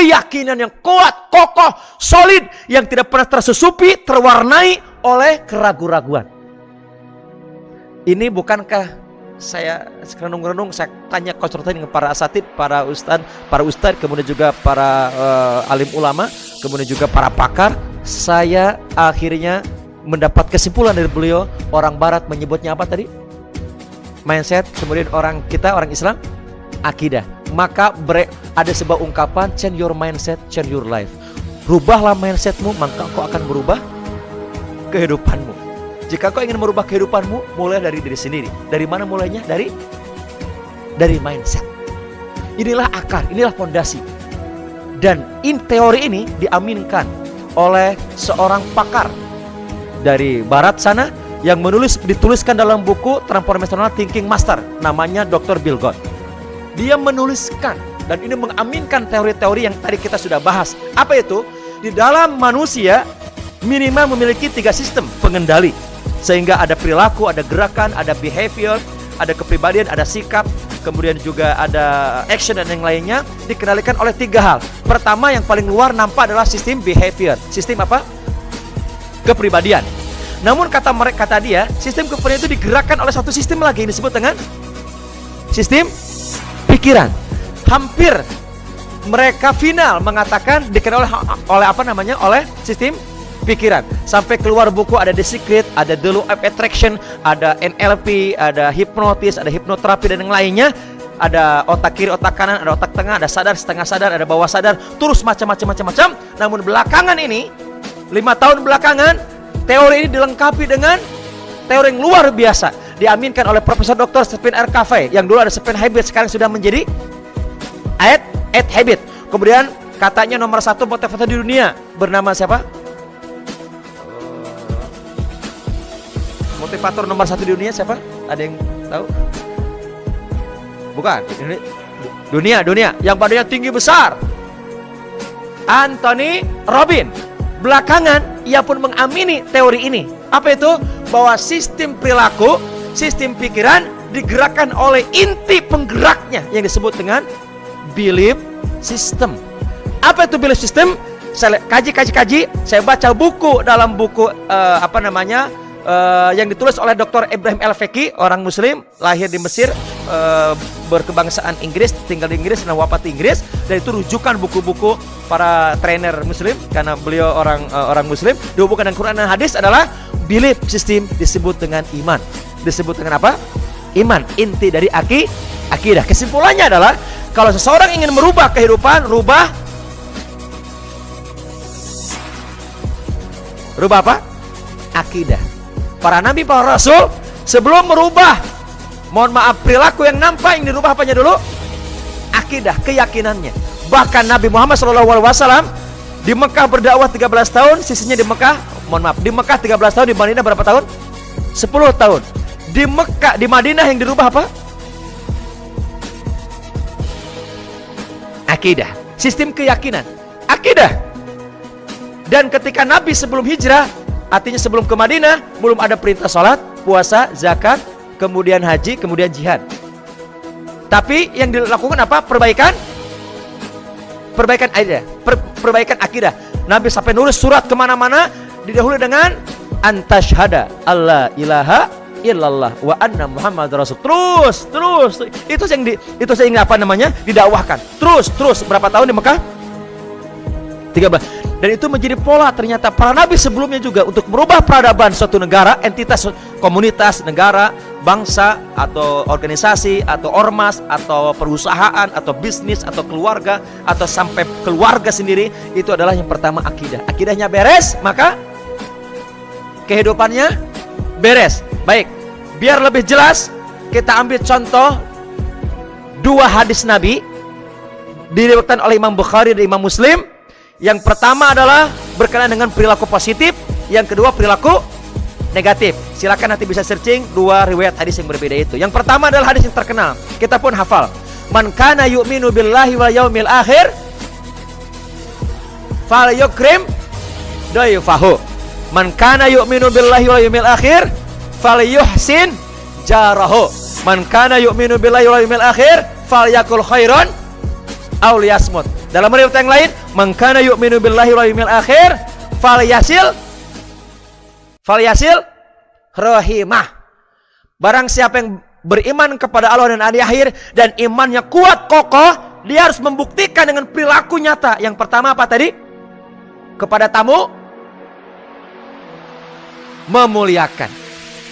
keyakinan yang kuat, kokoh, solid, yang tidak pernah tersusupi, terwarnai oleh keraguan-raguan. Ini bukankah saya renung-renung, saya tanya konsultasi dengan para asatid, para ustadz, kemudian juga para alim ulama, kemudian juga para pakar, saya akhirnya mendapat kesimpulan dari beliau. Orang barat menyebutnya apa tadi? Mindset. Kemudian orang Islam, akidah. Maka ada sebuah ungkapan, change your mindset, change your life. Rubahlah mindsetmu, maka kau akan berubah kehidupanmu. Jika kau ingin merubah kehidupanmu, mulai dari diri sendiri. Dari mana mulainya? Dari mindset. Inilah akar, inilah fondasi. Dan teori ini diaminkan oleh seorang pakar dari barat sana yang dituliskan dalam buku Transformational Thinking Master, namanya Dr. Bill Gates. Dia menuliskan dan ini mengaminkan teori-teori yang tadi kita sudah bahas. Apa itu? Di dalam manusia minimal memiliki 3 sistem pengendali, sehingga ada perilaku, ada gerakan, ada behavior, ada kepribadian, ada sikap, kemudian juga ada action dan yang lainnya, dikendalikan oleh 3 hal. Pertama, yang paling luar nampak adalah sistem behavior. Sistem apa? Kepribadian. Namun kata dia, sistem kepribadian itu digerakkan oleh satu sistem lagi yang disebut dengan sistem pikiran. Hampir mereka final mengatakan dikenal oleh apa namanya? Oleh sistem pikiran. Sampai keluar buku ada The Secret, ada The Law of Attraction, ada NLP, ada hipnotis, ada hipnoterapi dan yang lainnya. Ada otak kiri, otak kanan, ada otak tengah, ada sadar, setengah sadar, ada bawah sadar, terus macam-macam. Namun belakangan ini, 5 tahun belakangan, teori ini dilengkapi dengan teori yang luar biasa. Diaminkan oleh Profesor Dr. Stephen R. Covey, yang dulu ada 7 Habits, sekarang sudah menjadi 8 Habits. Kemudian katanya nomor 1 motivator di dunia bernama siapa? Motivator nomor 1 di dunia siapa? Ada yang tahu? Bukan. Ini dunia yang badannya tinggi besar, Anthony Robbins. Belakangan ia pun mengamini teori ini. Apa itu? Bahwa sistem perilaku, sistem pikiran digerakkan oleh inti penggeraknya yang disebut dengan belief system. Apa itu belief system? Saya kaji. Saya baca buku dalam buku yang ditulis oleh Dr. Ibrahim El-Feki, orang Muslim, lahir di Mesir, berkebangsaan Inggris, tinggal di Inggris dan wafat di Inggris. Dan itu rujukan buku-buku para trainer Muslim karena beliau orang Muslim. Dihubungkan dengan Quran dan hadis adalah belief system, disebut dengan iman. Disebut dengan apa? Iman. Inti dari akidah. Kesimpulannya adalah kalau seseorang ingin merubah kehidupan, rubah apa? Akidah. Para nabi, para rasul sebelum merubah, mohon maaf, perilaku yang nampak, yang dirubah apanya dulu? Akidah, keyakinannya. Bahkan Nabi Muhammad SAW di Mekah berdakwah 13 tahun, sisinya di Mekah, di Mekah 13 tahun, di Madinah berapa tahun? 10 tahun. Di Madinah yang dirubah apa? Akidah, sistem keyakinan, akidah. Dan ketika Nabi sebelum hijrah, artinya sebelum ke Madinah, belum ada perintah sholat, puasa, zakat, kemudian haji, kemudian jihad. Tapi yang dilakukan apa? Perbaikan akidah. Nabi sampai nulis surat kemana-mana, didahului dengan antashhada Allah ilaha illallah wa anna Muhammad rasul. Terus itu yang apa namanya? Didakwahkan. Terus berapa tahun di Mekah? 13. Dan itu menjadi pola ternyata para nabi sebelumnya juga untuk merubah peradaban suatu negara, entitas, komunitas, negara, bangsa, atau organisasi, atau ormas, atau perusahaan, atau bisnis, atau keluarga, atau sampai keluarga sendiri. Itu adalah yang pertama akidah. Akidahnya beres, maka kehidupannya beres. Baik, biar lebih jelas, kita ambil contoh 2 hadis Nabi diriwayatkan oleh Imam Bukhari dan Imam Muslim. Yang pertama adalah berkenaan dengan perilaku positif, yang kedua perilaku negatif. Silakan nanti bisa searching 2 riwayat hadis yang berbeda itu. Yang pertama adalah hadis yang terkenal, kita pun hafal. Man kana yu'minu billahi wal yaumil akhir falyukrim dayfahu. Man kana yu'minu billahi wal yaumil akhir falyuhsin jarahu. Man kana yu'minu billahi wal yaumil akhir falyakul khairan aw liyasmut. Dalam riwayat yang lain, man kana yu'minu billahi wal yawmil akhir falyasil rahimah. Barang siapa yang beriman kepada Allah dan hari akhir dan imannya kuat kokoh, dia harus membuktikan dengan perilaku nyata. Yang pertama apa tadi? Kepada tamu memuliakan,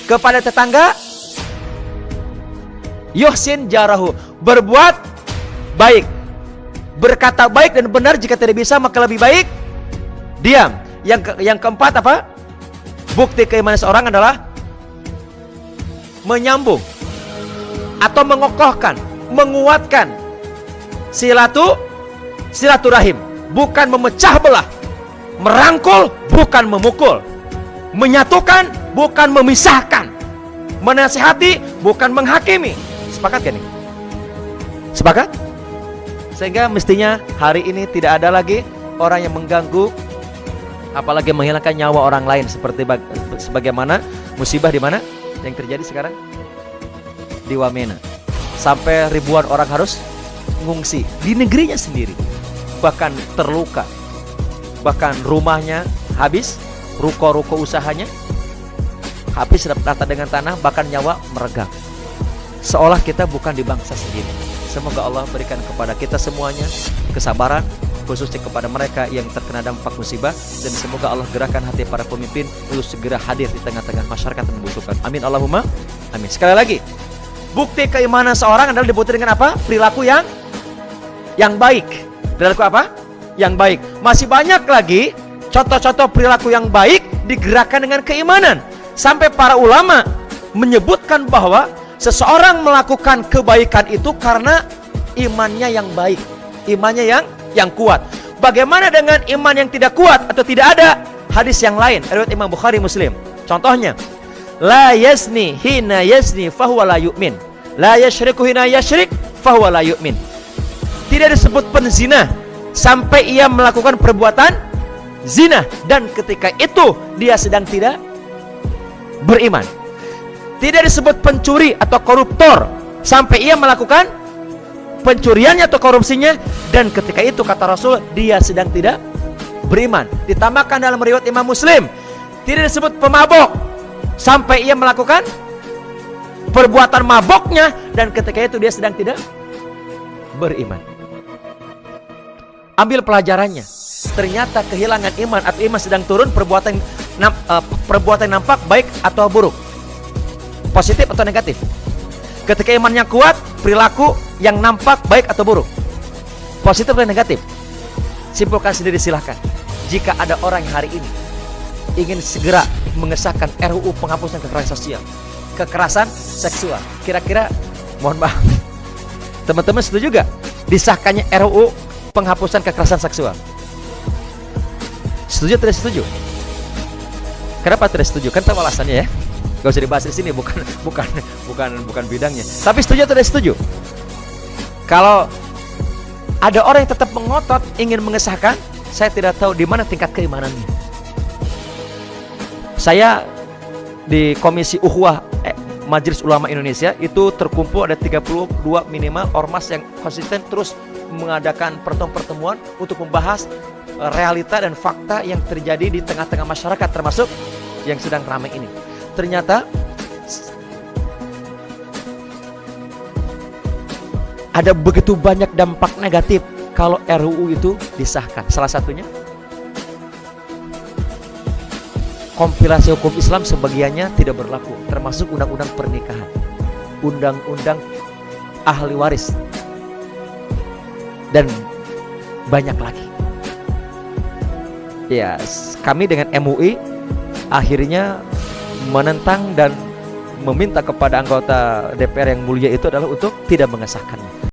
kepada tetangga yuhsin jarahu, berbuat baik, berkata baik dan benar, jika tidak bisa maka lebih baik diam. Yang keempat apa? Bukti keimanan seorang adalah menyambung atau mengokohkan, menguatkan silaturahim, bukan memecah belah, merangkul bukan memukul, menyatukan bukan memisahkan, menasihati bukan menghakimi. Sepakat kan nih? Sepakat? Sehingga mestinya hari ini tidak ada lagi orang yang mengganggu, apalagi menghilangkan nyawa orang lain, seperti sebagaimana musibah di mana yang terjadi sekarang di Wamena. Sampai ribuan orang harus mengungsi di negerinya sendiri, bahkan terluka, bahkan rumahnya habis, ruko-ruko usahanya habis rata dengan tanah, bahkan nyawa meregang. Seolah kita bukan di bangsa sendiri. Semoga Allah berikan kepada kita semuanya kesabaran, khususnya kepada mereka yang terkena dampak musibah, dan semoga Allah gerakan hati para pemimpin untuk segera hadir di tengah-tengah masyarakat yang membutuhkan. Amin Allahumma amin. Sekali lagi, bukti keimanan seorang adalah dibutuhkan dengan apa? Perilaku yang baik. Perilaku apa? Yang baik. Masih banyak lagi contoh-contoh perilaku yang baik digerakkan dengan keimanan. Sampai para ulama menyebutkan bahwa seseorang melakukan kebaikan itu karena imannya yang baik, imannya yang kuat. Bagaimana dengan iman yang tidak kuat atau tidak ada? Hadis yang lain riwayat Imam Bukhari Muslim. Contohnya, la yazni hina yazni fahuwa la yu'min, la yashriku hina yashrik fahuwa la yu'min. Tidak disebut penzina sampai ia melakukan perbuatan zina, dan ketika itu dia sedang tidak beriman. Tidak disebut pencuri atau koruptor sampai ia melakukan pencuriannya atau korupsinya, dan ketika itu kata Rasul dia sedang tidak beriman. Ditambahkan dalam riwayat Imam Muslim, tidak disebut pemabok sampai ia melakukan perbuatan maboknya, dan ketika itu dia sedang tidak beriman. Ambil pelajarannya. Ternyata kehilangan iman atau iman sedang turun, perbuatan nampak baik atau buruk, positif atau negatif. Ketika imannya kuat, perilaku yang nampak baik atau buruk, positif atau negatif. Simpulkan sendiri silahkan. Jika ada orang yang hari ini ingin segera mengesahkan RUU penghapusan kekerasan seksual, kira-kira mohon maaf, teman-teman setuju juga disahkannya RUU penghapusan kekerasan seksual? Setuju atau tidak setuju? Kenapa tidak setuju? Kan tahu alasannya ya. Gak usah dibahas di sini, bukan bidangnya. Tapi setuju atau tidak setuju? Kalau ada orang yang tetap mengotot ingin mengesahkan, saya tidak tahu di mana tingkat keimanannya. Saya di Komisi Ukhuwah Majelis Ulama Indonesia itu terkumpul ada 32 minimal ormas yang konsisten terus mengadakan pertemuan untuk membahas realita dan fakta yang terjadi di tengah-tengah masyarakat, termasuk yang sedang ramai ini. Ternyata ada begitu banyak dampak negatif kalau RUU itu disahkan. Salah satunya, kompilasi hukum Islam sebagiannya tidak berlaku, termasuk undang-undang pernikahan, undang-undang ahli waris, dan banyak lagi. Ya, kami dengan MUI akhirnya menentang dan meminta kepada anggota DPR yang mulia itu adalah untuk tidak mengesahkannya.